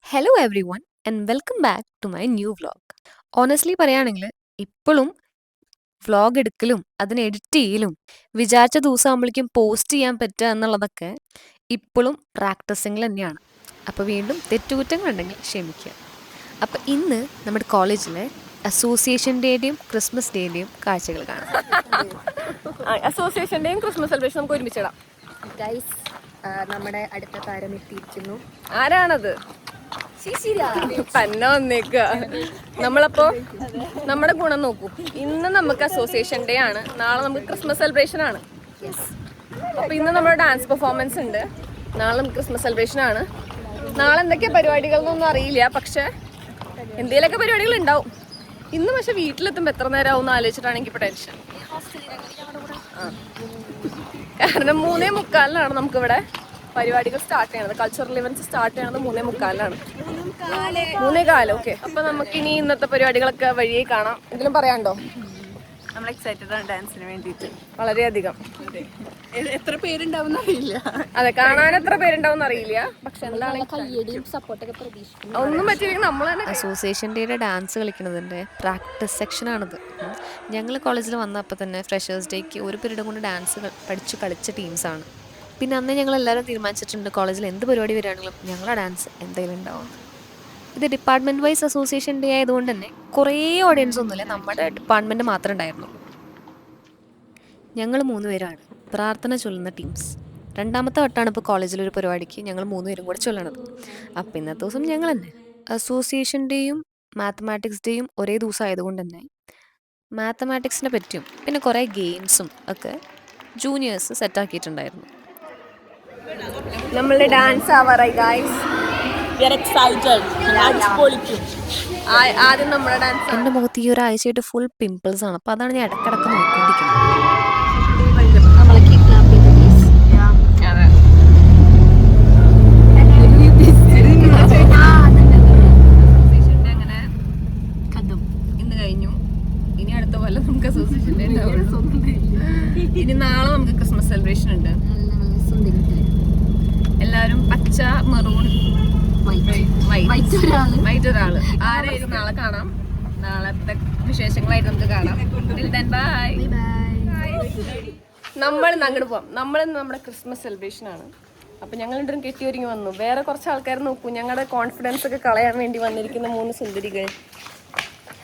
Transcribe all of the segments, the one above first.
Hello everyone and welcome back to my new vlog. Honestly പറയുകയാണെങ്കിൽ ഇപ്പോഴും vlog എടുക്കലും അതിന് എഡിറ്റ് ചെയ്യലും വിചാരിച്ച ദിവസം ആകുമ്പോഴേക്കും പോസ്റ്റ് ചെയ്യാൻ പറ്റുക എന്നുള്ളതൊക്കെ ഇപ്പോഴും പ്രാക്ടീസിങ്ങിൽ തന്നെയാണ്. അപ്പോൾ വീണ്ടും തെറ്റുകുറ്റങ്ങളുണ്ടെങ്കിൽ ക്ഷമിക്കുക. അപ്പോൾ ഇന്ന് നമ്മുടെ കോളേജിലെ അസോസിയേഷൻ ഡേയുടെയും ക്രിസ്മസ് ഡേയുടെയും കാഴ്ചകൾ കാണാം. അസോസിയേഷന്റെയും ക്രിസ്മസ് സെലിബ്രേഷൻ നമുക്ക് ഒരുമിച്ചിടാം. ഗൈസ്, നമ്മുടെ അടുത്ത താരം എത്തിയിരിക്കുന്നു. ആരാണത്? തന്നെ വന്നേക്ക. നമ്മളപ്പോ നമ്മുടെ ഗുണം നോക്കൂ. ഇന്ന് നമുക്ക് അസോസിയേഷൻ ഡേ ആണ്, നാളെ നമുക്ക് ക്രിസ്മസ് സെലിബ്രേഷൻ ആണ്. അപ്പൊ ഇന്ന് നമ്മുടെ ഡാൻസ് പെർഫോമൻസ് ഉണ്ട്, നാളെ നമുക്ക് ക്രിസ്മസ് സെലിബ്രേഷൻ ആണ്. നാളെ എന്തൊക്കെയാ പരിപാടികൾ എന്നൊന്നും അറിയില്ല, പക്ഷെ എന്തെങ്കിലുമൊക്കെ പരിപാടികൾ ഉണ്ടാവും. ഇന്ന് പക്ഷെ വീട്ടിലെത്തുമ്പോ എത്ര നേരം ആവും ആലോചിച്ചിട്ടാണ് എനിക്ക് ഇപ്പൊ ടെൻഷൻ. കാരണം 3:45 നമുക്കിവിടെ പരിപാടികൾ സ്റ്റാർട്ട് ചെയ്യണത്. കൾച്ചറൽ ഇവന്റ്സ് സ്റ്റാർട്ട് ചെയ്യണത് 3:45. 3:15. ഓക്കെ, അപ്പൊ നമുക്കിനി ഇന്നത്തെ പരിപാടികളൊക്കെ വഴിയേ കാണാം. എന്തെങ്കിലും പറയാണ്ടോ? നമ്മൾ എക്സൈറ്റഡ് ആണ് ഡാൻസിന് വേണ്ടിയിട്ട്. വളരെയധികം. എത്ര പേരുണ്ടാവും അറിയില്ല. അതെ, കാണാൻ എത്ര പേരുണ്ടാവും അറിയില്ല, പക്ഷെ എന്താണ് കയ്യടിയും സപ്പോർട്ടൊക്കെ പ്രതീക്ഷിക്കുന്നു. ഒന്നും പറ്റിയില്ലെങ്കിൽ നമ്മൾ തന്നെ. അസോസിയേഷൻ ഡേയുടെ ഡാൻസ് കളിക്കുന്നതിൻ്റെ പ്രാക്ടീസ് സെക്ഷനാണിത്. ഞങ്ങൾ കോളേജിൽ വന്നപ്പോൾ തന്നെ ഫ്രഷേഴ്സ് ഡേക്ക് ഒരു പീരീഡ് കൊണ്ട് ഡാൻസ് പഠിച്ച് കളിച്ച ടീംസാണ്. പിന്നെ അന്ന് ഞങ്ങൾ എല്ലാവരും തീരുമാനിച്ചിട്ടുണ്ട് കോളേജിൽ എന്ത് പരിപാടി വരികയാണെങ്കിലും ഞങ്ങളുടെ ഡാൻസ് എന്തെങ്കിലും ഉണ്ടാവും. ഇത് ഡിപ്പാർട്ട്മെൻറ്റ് വൈസ് അസോസിയേഷൻ ഡേ ആയതുകൊണ്ട് തന്നെ കുറേ ഓഡിയൻസ് ഒന്നുമില്ല, നമ്മുടെ ഡിപ്പാർട്ട്മെൻറ്റ് മാത്രമേ ഉണ്ടായിരുന്നുള്ളൂ. ഞങ്ങൾ 3 പേരാണ് പ്രാർത്ഥന ചൊല്ലുന്ന ടീംസ്. രണ്ടാമത്തെ വട്ടമാണ് ഇപ്പോൾ കോളേജിലൊരു പരിപാടിക്ക് ഞങ്ങൾ 3 പേരും കൂടെ ചൊല്ലണത്. അപ്പോൾ ഇന്നത്തെ ദിവസം ഞങ്ങൾ തന്നെ അസോസിയേഷൻ ഡേയും മാത്തമാറ്റിക്സ് ഡേയും ഒരേ ദിവസം ആയതുകൊണ്ട് തന്നെ മാത്തമാറ്റിക്സിനെ പറ്റിയും പിന്നെ കുറേ ഗെയിംസും ഒക്കെ ജൂനിയേഴ്സ് സെറ്റാക്കിയിട്ടുണ്ടായിരുന്നു. നമ്മളുടെ ഡാൻസ് ആവാറായി ഗൈസ്. ആദ്യം നമ്മുടെ ഡാൻസ്. എൻ്റെ മുഖത്ത് ഈ ഒരാഴ്ചയായിട്ട് ഫുൾ പിമ്പിൾസ് ആണ്, അപ്പോൾ അതാണ് ഞാൻ ഇടക്കിടക്ക് നോക്കിക്കൊണ്ടിരിക്കുന്നത്. അങ്ങനെ ഇന്ന് കഴിഞ്ഞു. ഇനി അടുത്ത കൊല്ലം നമുക്ക് അസോസിയേഷൻ ഡേ ഉണ്ടാവുള്ളൂ. ഇനി നാളെ നമുക്ക് ക്രിസ്മസ് സെലിബ്രേഷൻ ഉണ്ട്. എല്ലാവരും പച്ച, മെറൂൺ, വൈറ്റ് ഒരാള്. ആരായാലും നാളെ കാണാം. നാളത്തെ വിശേഷങ്ങളായിട്ട് നമുക്ക് കാണാം. ബൈ. നമ്മൾ അങ്ങോട്ട് പോവാം. നമ്മളിന്ന് നമ്മുടെ ക്രിസ്മസ് സെലിബ്രേഷൻ ആണ്. അപ്പം ഞങ്ങൾ രണ്ടും കെട്ടിയൊരുങ്ങി വന്നു. വേറെ കുറച്ച് ആൾക്കാർ നോക്കൂ, ഞങ്ങളുടെ കോൺഫിഡൻസ് ഒക്കെ കളയാൻ വേണ്ടി വന്നിരിക്കുന്ന 3 സുന്ദരികൾ.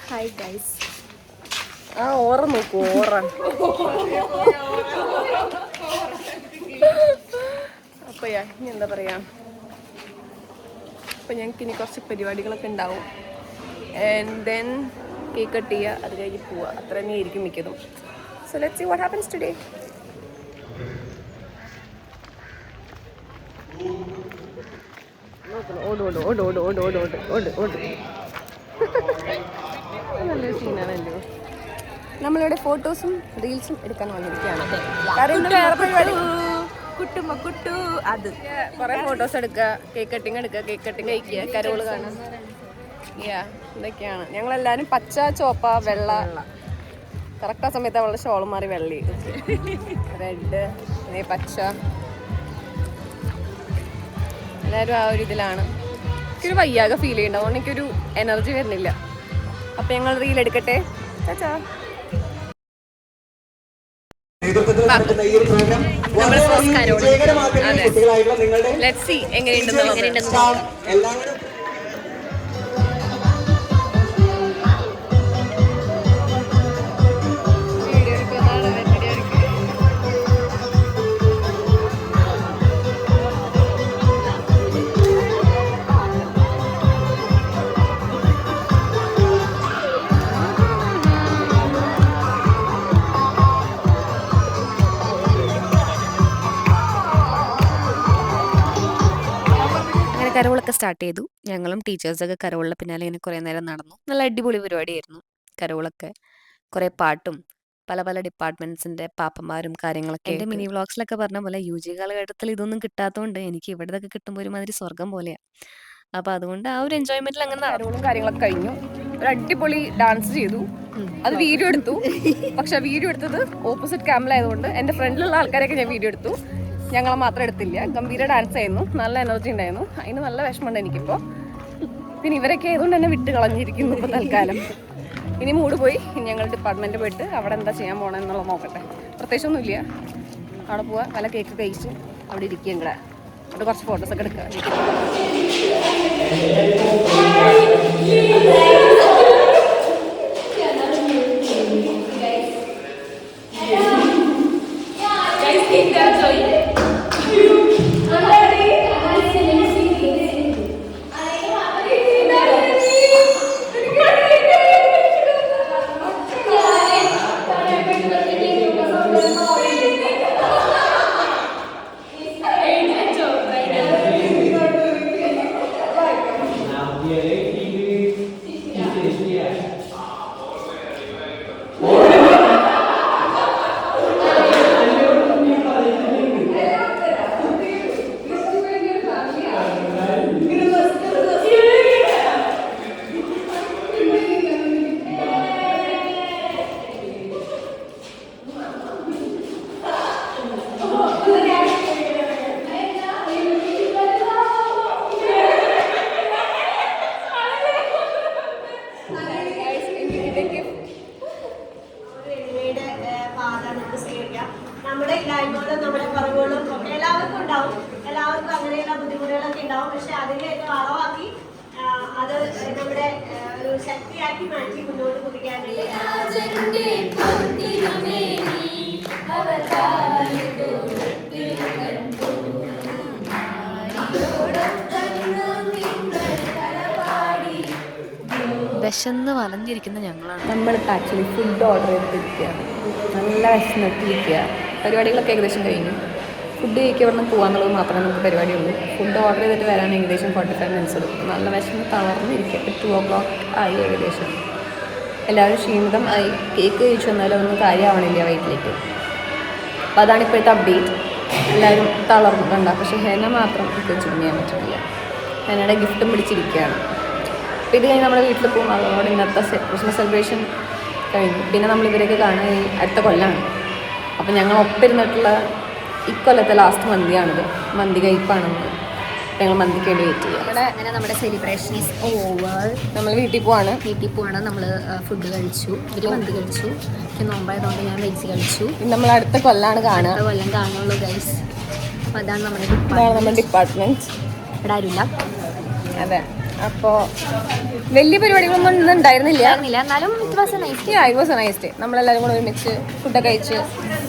Hi guys. ആ ഓറ നോക്കൂ, ഓറ. അപ്പൊ ഇനി എന്താ പറയാ, അപ്പൊ ഞങ്ങൾക്ക് ഇനി കുറച്ച് പരിപാടികളൊക്കെ ഉണ്ടാവും. ആൻഡ് ദെൻ കേക്ക് കട്ട് ചെയ്യുക, അത് കഴിഞ്ഞ് പോവുക. അത്ര തന്നെ ആയിരിക്കും മിക്കതും. So let's see what happens today. നല്ലൊരു സീനാണല്ലോ. നമ്മളിവിടെ ഫോട്ടോസും റീൽസും എടുക്കാൻ വന്നിരിക്കുകയാണ്. അത് കുറെ ഫോട്ടോസ് എടുക്കുക, കേക്ക് കട്ടിങ് എടുക്കുക, കേക്ക് കട്ടിങ് കഴിക്കുക, കരോള് കാണാം. ഇതൊക്കെയാണ്. ഞങ്ങളെല്ലാരും പച്ച, ചോപ്പ, വെള്ള. കറക്റ്റ് ആ സമയത്ത് അവളുടെ ഷോൾ മാറി വെള്ളി, റെഡ്, പച്ച. എല്ലാവരും ആ ഒരു ഇതിലാണ്. എനിക്കൊരു വയ്യാകെ ഫീൽ ചെയ്യുന്നുണ്ട്, അതുകൊണ്ട് എനിക്കൊരു എനർജി വരുന്നില്ല. അപ്പം ഞങ്ങൾ റീൽ എടുക്കട്ടെ. ചാച്ചാ എങ്ങനെയുണ്ടെന്ന് കരോളൊക്കെ സ്റ്റാർട്ട് ചെയ്തു. ഞങ്ങളും ടീച്ചേഴ്സൊക്കെ കരോളിൻ്റെ പിന്നാലെ ഇങ്ങനെ കുറേ നേരം നടന്നു. നല്ല അടിപൊളി പരിപാടിയായിരുന്നു കരോളൊക്കെ. കുറേ പാട്ടും പല പല ഡിപ്പാർട്ട്മെൻറ്റ്സിൻ്റെ പാപ്പന്മാരും കാര്യങ്ങളൊക്കെ. എൻ്റെ മിനി വ്ളോഗ്സിലൊക്കെ പറഞ്ഞ പോലെ UG കാലഘട്ടത്തിൽ ഇതൊന്നും കിട്ടാത്തതുകൊണ്ട് എനിക്ക് ഇവിടെ ഇതൊക്കെ കിട്ടുമ്പോൾ ഒരുമാതിരി സ്വർഗം പോലെയാണ്. അപ്പോൾ അതുകൊണ്ട് ആ ഒരു എൻജോയ്മെൻറ്റിൽ അങ്ങനെ കരോളും കാര്യങ്ങളൊക്കെ കഴിഞ്ഞു. ഒരു അടിപൊളി ഡാൻസ് ചെയ്തു. അത് വീഡിയോ എടുത്തു. പക്ഷെ വീഡിയോ എടുത്തത് ഓപ്പോസിറ്റ് ക്യാമറയായതുകൊണ്ട് എൻ്റെ ഫ്രണ്ടിലുള്ള ആൾക്കാരെയൊക്കെ ഞാൻ വീഡിയോ എടുത്തു. ഞങ്ങളെ മാത്രം എടുത്തില്ല. ഗംഭീര ഡാൻസ് ആയിരുന്നു, നല്ല എനർജി ഉണ്ടായിരുന്നു. അതിന് നല്ല വിഷമമുണ്ട് എനിക്കിപ്പോൾ. പിന്നെ ഇവരൊക്കെ ആയതുകൊണ്ട് തന്നെ വിട്ട് കളഞ്ഞിരിക്കുന്നു ഇപ്പോൾ തൽക്കാലം. ഇനി മൂഡ് പോയി ഞങ്ങൾ ഡിപ്പാർട്ട്മെൻറ്റ് പോയിട്ട് അവിടെ എന്താ ചെയ്യാൻ പോകണമെന്നുള്ളത് നോക്കട്ടെ. പ്രത്യേകിച്ചൊന്നുമില്ല, അവിടെ പോവുക, വല്ല കേക്ക് കഴിച്ച് അവിടെ ഇരിക്കുക, ഇവിടെ അവിടെ കുറച്ച് ഫോട്ടോസൊക്കെ എടുക്കുക. നമ്മുടെ ഇല്ലായ്മകളും നമ്മുടെ കുറവുകളും ഒക്കെ എല്ലാവർക്കും ഉണ്ടാവും. എല്ലാവർക്കും അങ്ങനെയുള്ള ബുദ്ധിമുട്ടുകളൊക്കെ ഉണ്ടാവും. പക്ഷെ അതിനെ വളവാക്കി അത് നമ്മുടെ ഒരു ശക്തിയാക്കി മാറ്റി മുന്നോട്ട് കുതിക്കാനുള്ള വിശന്ന് വലഞ്ഞിരിക്കുന്ന ഞങ്ങളാണ്. നമ്മളിപ്പോൾ ആക്ച്വലി ഫുഡ് ഓർഡർ ചെയ്തിരിക്കുകയാണ്. നല്ല വിശന്നിട്ടിരിക്കുക. പരിപാടികളൊക്കെ ഏകദേശം കഴിഞ്ഞു. ഫുഡ് കഴിക്കുക പറഞ്ഞാൽ പോകാന്നുള്ളത് മാത്രമേ നമുക്ക് പരിപാടിയുള്ളൂ. ഫുഡ് ഓർഡർ ചെയ്തിട്ട് വരാൻ ഏകദേശം 45 മിനിറ്റ്സ് എടുക്കും. നല്ല വിശന്ന് തളർന്നിരിക്കുക. ഇപ്പോൾ 2 o'clock ആയി ഏകദേശം. എല്ലാവരും ക്ഷീണിതം ആയി. കേക്ക് കഴിച്ചു വന്നാലും ഒന്നും കാര്യമാവണില്ല വയറ്റിലേക്ക്. അപ്പോൾ അതാണ് ഇപ്പോഴത്തെ അപ്ഡേറ്റ്. എല്ലാവരും തളർന്നിട്ടുണ്ട. പക്ഷേ ഹെന മാത്രം കഴിച്ചു ചെയ്യാൻ പറ്റുന്നില്ല. ഹെനയുടെ ഗിഫ്റ്റും പിടിച്ചിരിക്കുകയാണ്. അപ്പോൾ ഇത് കഴിഞ്ഞ് നമ്മുടെ വീട്ടിൽ പോകും. അതോടെ ഇന്നത്തെ ക്രിസ്മസ് സെലിബ്രേഷൻ കഴിഞ്ഞു. പിന്നെ നമ്മൾ ഇവരൊക്കെ കാണാൻ അടുത്ത കൊല്ലമാണ്. അപ്പോൾ ഞങ്ങൾ ഒപ്പിരുന്നിട്ടുള്ള ഇക്കൊല്ലത്തെ ലാസ്റ്റ് മന്തിയാണിത്. മന്തി കഴിപ്പാണ് ഞങ്ങൾ മന്തിക്ക് വേണ്ടി വെയിറ്റ് ചെയ്യുക. അങ്ങനെ നമ്മുടെ സെലിബ്രേഷൻ ഈസ് ഓവർ. നമ്മൾ വീട്ടിൽ പോവാണ്. നമ്മൾ ഫുഡ് കഴിച്ചു. ഇവര് മന്തി കഴിച്ചു. എനിക്ക് നോമ്പായതുകൊണ്ട് ഞാൻ വെജ് കഴിച്ചു. നമ്മൾ അടുത്ത കൊല്ലാണ് കാണുക. കൊല്ലം കാണുള്ളൂ ഗൈസ്. അപ്പോൾ അതാണ് നമ്മുടെ ഡിപ്പാർട്ട്മെൻറ്റ്. ഇവിടെ ആരുമില്ല. അതെ. അപ്പോൾ വലിയ പരിപാടികളൊന്നും ഇന്ന് ഉണ്ടായിരുന്നില്ല. എന്നാലും it was A nice day. It was A nice day. നമ്മളെല്ലാവരും കൂടെ ഒരുമിച്ച് ഫുഡൊക്കെ കഴിച്ച്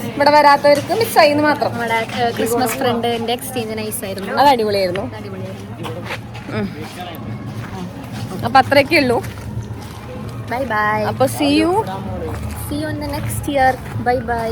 ഇവിടെ വരാത്തവർക്ക് മിസ്സായി എന്ന് മാത്രം. നമ്മുടെ ക്രിസ്മസ് ഫ്രണ്ടിൻ്റെ എക്സ്ചേഞ്ച് നൈസ് ആയിരുന്നു. അത് അടിപൊളിയായിരുന്നു. അപ്പം അത്രയൊക്കെ ഉള്ളൂ. Bye bye. അപ്പോൾ see you in the next year. Bye by.